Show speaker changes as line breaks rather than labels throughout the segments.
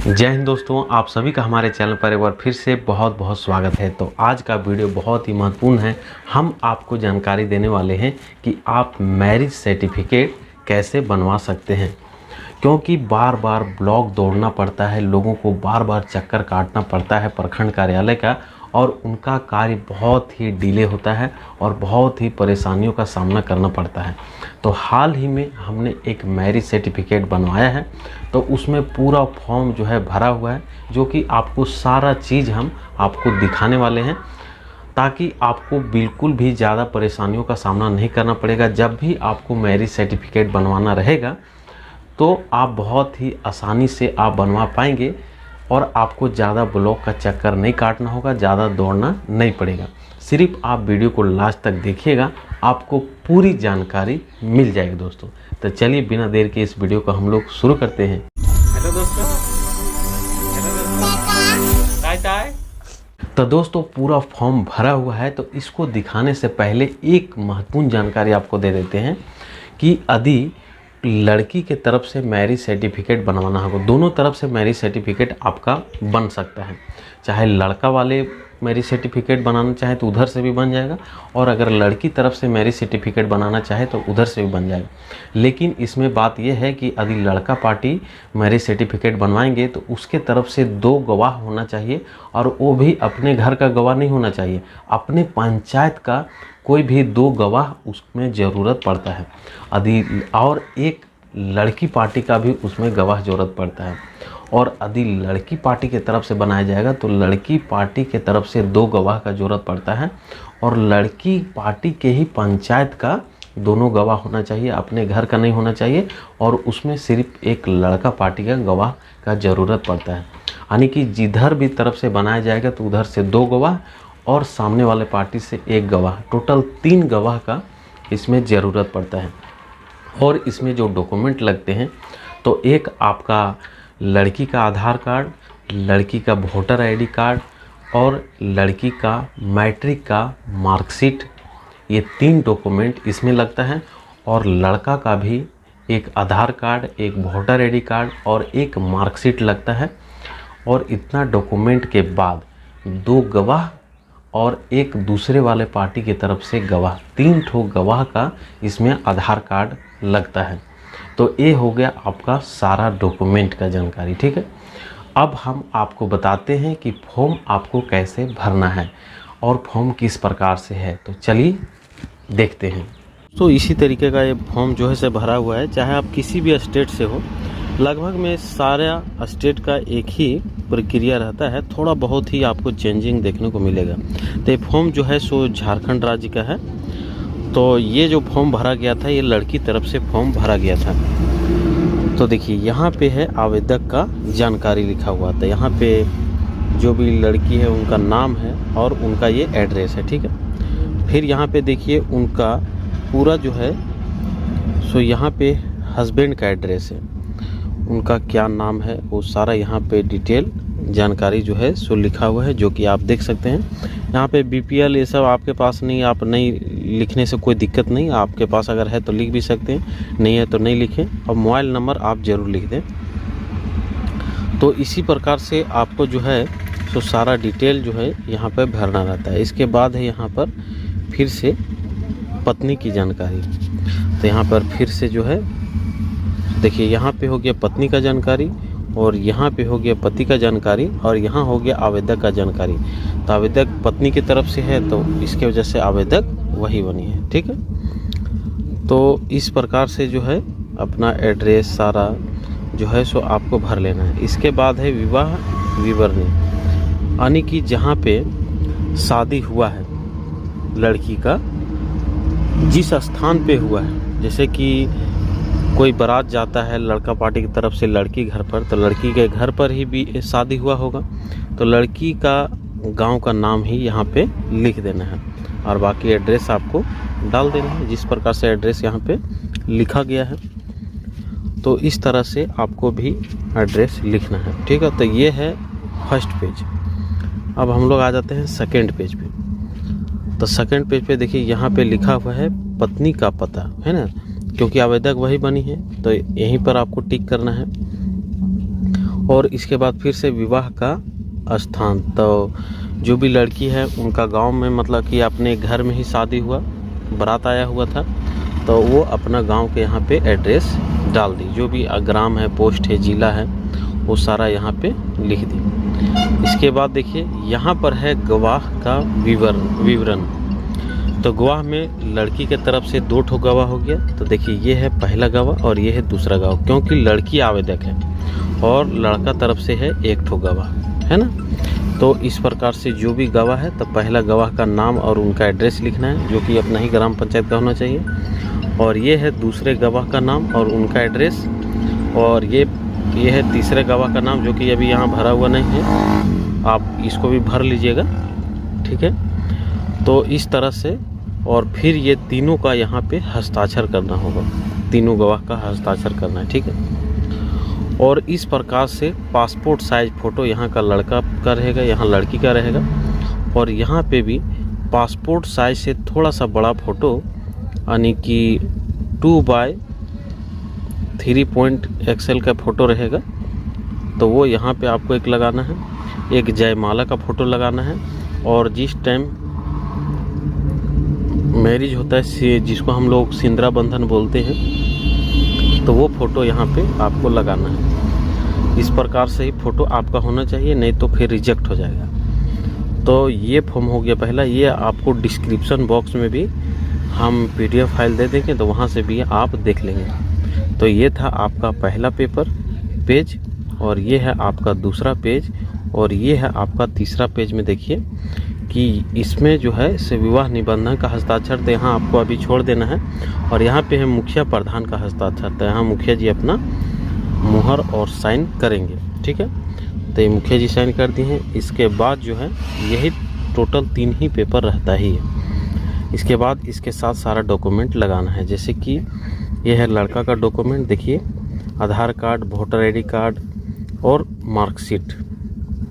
जय हिंद दोस्तों, आप सभी का हमारे चैनल पर एक बार फिर से बहुत बहुत स्वागत है। तो आज का वीडियो बहुत ही महत्वपूर्ण है। हम आपको जानकारी देने वाले हैं कि आप मैरिज सर्टिफिकेट कैसे बनवा सकते हैं, क्योंकि बार बार ब्लॉक दौड़ना पड़ता है, लोगों को बार बार चक्कर काटना पड़ता है प्रखंड कार्यालय का, और उनका कार्य बहुत ही डिले होता है और बहुत ही परेशानियों का सामना करना पड़ता है। तो हाल ही में हमने एक मैरिज सर्टिफिकेट बनवाया है, तो उसमें पूरा फॉर्म जो है भरा हुआ है, जो कि आपको सारा चीज़ हम आपको दिखाने वाले हैं, ताकि आपको बिल्कुल भी ज़्यादा परेशानियों का सामना नहीं करना पड़ेगा। जब भी आपको मैरिज सर्टिफिकेट बनवाना रहेगा तो आप बहुत ही आसानी से आप बनवा पाएंगे और आपको ज़्यादा ब्लॉक का चक्कर नहीं काटना होगा, ज़्यादा दौड़ना नहीं पड़ेगा। सिर्फ आप वीडियो को लास्ट तक देखिएगा, आपको पूरी जानकारी मिल जाएगी दोस्तों। तो चलिए बिना देर के इस वीडियो को हम लोग शुरू करते हैं। हेलो दोस्तों, तो दोस्तों पूरा फॉर्म भरा हुआ है। तो इसको दिखाने से पहले एक महत्वपूर्ण जानकारी आपको दे देते हैं कि यदि लड़की के तरफ से मैरिज सर्टिफिकेट बनवाना होगा, दोनों तरफ से मैरिज सर्टिफिकेट आपका बन सकता है। चाहे लड़का वाले मैरिज सर्टिफिकेट बनाना चाहे तो उधर से भी बन जाएगा, और अगर लड़की तरफ से मैरिज सर्टिफिकेट बनाना चाहे तो उधर से भी बन जाएगा। लेकिन इसमें बात यह है कि यदि लड़का पार्टी मैरिज सर्टिफिकेट बनवाएंगे तो उसके तरफ से 2 गवाह होना चाहिए, और वो भी अपने घर का गवाह नहीं होना चाहिए, अपने पंचायत का कोई भी 2 गवाह उसमें ज़रूरत पड़ता है। यदि और एक लड़की पार्टी का भी उसमें गवाह ज़रूरत पड़ता है, और यदि लड़की पार्टी के तरफ से बनाया जाएगा तो लड़की पार्टी के तरफ से 2 गवाह का ज़रूरत पड़ता है, और लड़की पार्टी के ही पंचायत का दोनों गवाह होना चाहिए, अपने घर का नहीं होना चाहिए, और उसमें सिर्फ एक लड़का पार्टी का गवाह का ज़रूरत पड़ता है। यानी कि जिधर भी तरफ से बनाया जाएगा तो उधर से 2 गवाह और सामने वाले पार्टी से 1 गवाह, टोटल 3 गवाह का इसमें ज़रूरत पड़ता है। और इसमें जो डॉक्यूमेंट लगते हैं तो एक आपका लड़की का आधार कार्ड, लड़की का वोटर आईडी कार्ड और लड़की का मैट्रिक का मार्कशीट, ये 3 डॉक्यूमेंट इसमें लगता है। और लड़का का भी एक आधार कार्ड, एक वोटर आईडी कार्ड और एक मार्कशीट लगता है। और इतना डॉक्यूमेंट के बाद 2 गवाह और एक दूसरे वाले पार्टी की तरफ से गवाह, 3 ठो गवाह का इसमें आधार कार्ड लगता है। तो ये हो गया आपका सारा डॉक्यूमेंट का जानकारी, ठीक है। अब हम आपको बताते हैं कि फॉर्म आपको कैसे भरना है और फॉर्म किस प्रकार से है। तो चलिए देखते हैं। तो इसी तरीके का ये फॉर्म जो है से भरा हुआ है, चाहे आप किसी भी स्टेट से हो। लगभग में सारा स्टेट का एक ही प्रक्रिया रहता है, थोड़ा बहुत ही आपको चेंजिंग देखने को मिलेगा। तो ये फॉर्म जो है सो झारखंड राज्य का है। तो ये जो फॉर्म भरा गया था, ये लड़की तरफ से फॉर्म भरा गया था। तो देखिए यहाँ पे है आवेदक का जानकारी लिखा हुआ था। यहाँ पे जो भी लड़की है उनका नाम है और उनका ये एड्रेस है, ठीक है। फिर यहाँ पे देखिए उनका पूरा जो है सो यहाँ पे हस्बैंड का एड्रेस है, उनका क्या नाम है वो सारा यहाँ पे डिटेल जानकारी जो है सो लिखा हुआ है, जो कि आप देख सकते हैं। यहाँ पे बीपीएल ये सब आपके पास नहीं, आप नहीं लिखने से कोई दिक्कत नहीं, आपके पास अगर है तो लिख भी सकते हैं, नहीं है तो नहीं लिखें। और मोबाइल नंबर आप ज़रूर लिख दें। तो इसी प्रकार से आपको जो है सो सारा डिटेल जो है यहाँ पर भरना रहता है। इसके बाद है यहाँ पर फिर से पत्नी की जानकारी। तो यहाँ पर फिर से जो है देखिए, यहाँ पे हो गया पत्नी का जानकारी, और यहाँ पे हो गया पति का जानकारी, और यहाँ हो गया आवेदक का जानकारी। तो आवेदक पत्नी की तरफ से है तो इसके वजह से आवेदक वही बनी है, ठीक है। तो इस प्रकार से जो है अपना एड्रेस सारा जो है सो आपको भर लेना है। इसके बाद है विवाह विवरणी, यानी कि जहाँ पे शादी हुआ है लड़की का, जिस स्थान पे हुआ है, जैसे कि कोई बारात जाता है लड़का पार्टी की तरफ से लड़की घर पर, तो लड़की के घर पर ही भी शादी हुआ होगा, तो लड़की का गांव का नाम ही यहाँ पे लिख देना है, और बाकी एड्रेस आपको डाल देना है जिस प्रकार से एड्रेस यहाँ पे लिखा गया है। तो इस तरह से आपको भी एड्रेस लिखना है, ठीक है। तो ये है फर्स्ट पेज। अब हम लोग आ जाते हैं सेकेंड पेज पे। तो सेकेंड पेज पे देखिए यहाँ पे लिखा हुआ है पत्नी का पता, है ना, क्योंकि आवेदक वही बनी है तो यहीं पर आपको टिक करना है। और इसके बाद फिर से विवाह का स्थान, तो जो भी लड़की है उनका गांव में मतलब कि अपने घर में ही शादी हुआ, बारात आया हुआ था, तो वो अपना गांव के यहाँ पे एड्रेस डाल दी, जो भी ग्राम है, पोस्ट है, जिला है, वो सारा यहाँ पे लिख दी। इसके बाद देखिए यहाँ पर है गवाह का विवरण। तो गवाह में लड़की के तरफ से 2 ठो गवाह हो गया। तो देखिए ये है पहला गवाह और ये है दूसरा गवाह, क्योंकि लड़की आवेदक है और लड़का तरफ से है 1 ठो गवाह, है ना। तो इस प्रकार से जो भी गवाह है, तो पहला गवाह का नाम और उनका एड्रेस लिखना है, जो कि अपना ही ग्राम पंचायत का होना चाहिए। और ये है दूसरे गवाह का नाम और उनका एड्रेस। और ये है तीसरे गवाह का नाम, जो कि अभी यहाँ भरा हुआ नहीं है, आप इसको भी भर लीजिएगा, ठीक है। तो इस तरह से, और फिर ये तीनों का यहाँ पे हस्ताक्षर करना होगा, तीनों गवाह का हस्ताक्षर करना है, ठीक है। और इस प्रकार से पासपोर्ट साइज फ़ोटो यहाँ का लड़का का रहेगा, यहाँ लड़की का रहेगा। और यहाँ पे भी पासपोर्ट साइज से थोड़ा सा बड़ा फ़ोटो, यानी कि 2x3 का फ़ोटो रहेगा, तो वो यहाँ पे आपको एक लगाना है। एक जयमाला का फ़ोटो लगाना है। और जिस टाइम मैरिज होता है, जिसको हम लोग सिंदरा बंधन बोलते हैं, तो वो फ़ोटो यहाँ पे आपको लगाना है। इस प्रकार से ही फ़ोटो आपका होना चाहिए, नहीं तो फिर रिजेक्ट हो जाएगा। तो ये फॉर्म हो गया पहला। ये आपको डिस्क्रिप्शन बॉक्स में भी हम PDF फाइल दे देंगे, तो वहाँ से भी आप देख लेंगे। तो ये था आपका पहला पेज, और ये है आपका दूसरा पेज, और ये है आपका तीसरा पेज में देखिए कि इसमें जो है से विवाह निबंधन का हस्ताक्षर तो यहाँ आपको अभी छोड़ देना है। और यहाँ पे है मुखिया प्रधान का हस्ताक्षर, तो यहाँ मुखिया जी अपना मुहर और साइन करेंगे, ठीक है। तो ये मुखिया जी साइन कर दिए हैं। इसके बाद जो है यही टोटल 3 ही पेपर रहता ही है। इसके बाद इसके साथ सारा डॉक्यूमेंट लगाना है, जैसे कि ये है लड़का का डॉक्यूमेंट, देखिए आधार कार्ड, वोटर ID कार्ड और मार्कशीट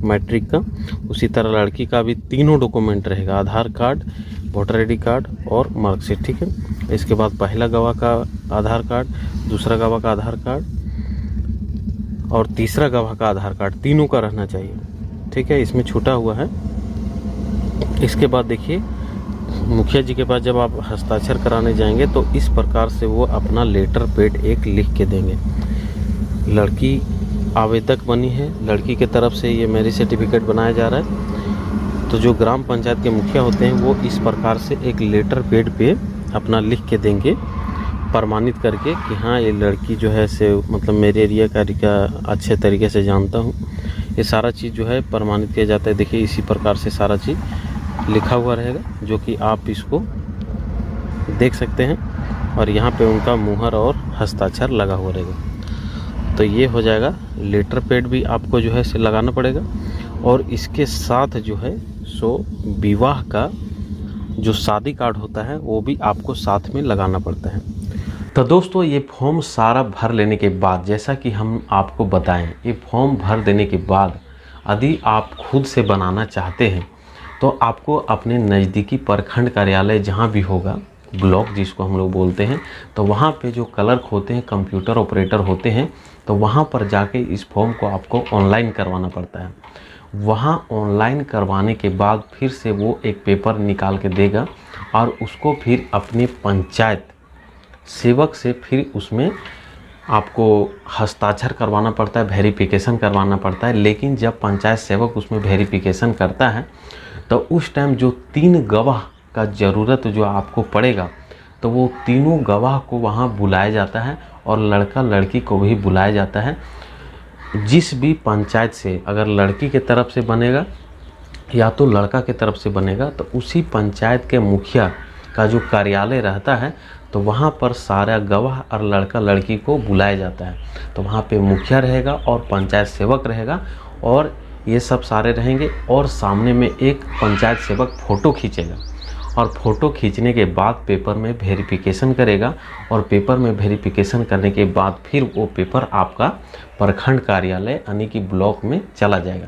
मैट्रिक का। उसी तरह लड़की का भी तीनों डॉक्यूमेंट रहेगा, आधार कार्ड, वोटर ID कार्ड और मार्कशीट, ठीक है। इसके बाद पहला गवाह का आधार कार्ड, दूसरा गवाह का आधार कार्ड और तीसरा गवाह का आधार कार्ड, तीनों का रहना चाहिए, ठीक है। इसमें छूटा हुआ है। इसके बाद देखिए मुखिया जी के पास जब आप हस्ताक्षर कराने जाएंगे, तो इस प्रकार से वो अपना लेटर पेड एक लिख के देंगे। लड़की आवेदक बनी है, लड़की के तरफ से ये मैरिज सर्टिफिकेट बनाया जा रहा है, तो जो ग्राम पंचायत के मुखिया होते हैं वो इस प्रकार से एक लेटर पेड पे अपना लिख के देंगे, प्रमाणित करके कि हाँ ये लड़की जो है से मतलब मेरे एरिया का अच्छे तरीके से जानता हूँ। ये सारा चीज़ जो है प्रमाणित किया जाता है। देखिए इसी प्रकार से सारा चीज़ लिखा हुआ रहेगा, जो कि आप इसको देख सकते हैं। और यहाँ पे उनका मुहर और हस्ताक्षर लगा हुआ रहेगा। तो ये हो जाएगा। लेटर पेड भी आपको जो है से लगाना पड़ेगा। और इसके साथ जो है सो विवाह का जो शादी कार्ड होता है वो भी आपको साथ में लगाना पड़ता है। तो दोस्तों ये फॉर्म सारा भर लेने के बाद, जैसा कि हम आपको बताएं, ये फॉर्म भर देने के बाद यदि आप खुद से बनाना चाहते हैं तो आपको अपने नज़दीकी प्रखंड कार्यालय जहां भी होगा, ब्लॉक जिसको हम लोग बोलते हैं, तो वहां पे जो क्लर्क होते हैं, कंप्यूटर ऑपरेटर होते हैं, तो वहां पर जाके इस फॉर्म को आपको ऑनलाइन करवाना पड़ता है। वहां ऑनलाइन करवाने के बाद फिर से वो एक पेपर निकाल के देगा और उसको फिर अपने पंचायत सेवक से फिर उसमें आपको हस्ताक्षर करवाना पड़ता है, वेरिफिकेशन करवाना पड़ता है। लेकिन जब पंचायत सेवक उसमें वेरिफिकेशन करता है तो उस टाइम जो 3 गवाह का ज़रूरत जो आपको पड़ेगा, तो वो तीनों गवाह को वहाँ बुलाया जाता है और लड़का लड़की को भी बुलाया जाता है। जिस भी पंचायत से अगर लड़की के तरफ से बनेगा या तो लड़का के तरफ से बनेगा, तो उसी पंचायत के मुखिया का जो कार्यालय रहता है, तो वहाँ पर सारा गवाह और लड़का लड़की को बुलाया जाता है। तो वहाँ पे मुखिया रहेगा और पंचायत सेवक रहेगा और ये सब सारे रहेंगे। और सामने में एक पंचायत सेवक फ़ोटो खींचेगा और फ़ोटो खींचने के बाद पेपर में वेरिफिकेशन करेगा। और पेपर में वेरिफिकेशन करने के बाद फिर वो पेपर आपका प्रखंड कार्यालय यानी कि ब्लॉक में चला जाएगा।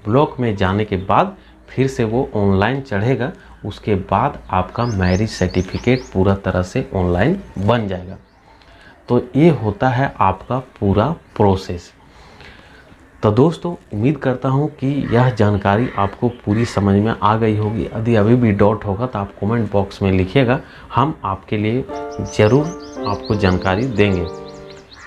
ब्लॉक में जाने के बाद फिर से वो ऑनलाइन चढ़ेगा। उसके बाद आपका मैरिज सर्टिफिकेट पूरा तरह से ऑनलाइन बन जाएगा। तो ये होता है आपका पूरा प्रोसेस। तो दोस्तों उम्मीद करता हूँ कि यह जानकारी आपको पूरी समझ में आ गई होगी। यदि अभी भी डाउट होगा तो आप कमेंट बॉक्स में लिखिएगा, हम आपके लिए ज़रूर आपको जानकारी देंगे।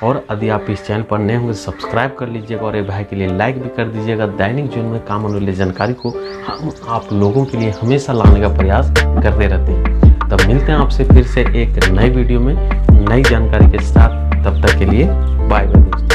और यदि आप इस चैनल पर नए होंगे तो सब्सक्राइब कर लीजिएगा और ये भाई के लिए लाइक भी कर दीजिएगा। दैनिक जीवन में काम आने वाली जानकारी को हम आप लोगों के लिए हमेशा लाने का प्रयास करते रहते हैं। तब मिलते हैं आपसे फिर से एक नई वीडियो में नई जानकारी के साथ। तब तक के लिए बाय बाय दोस्तों।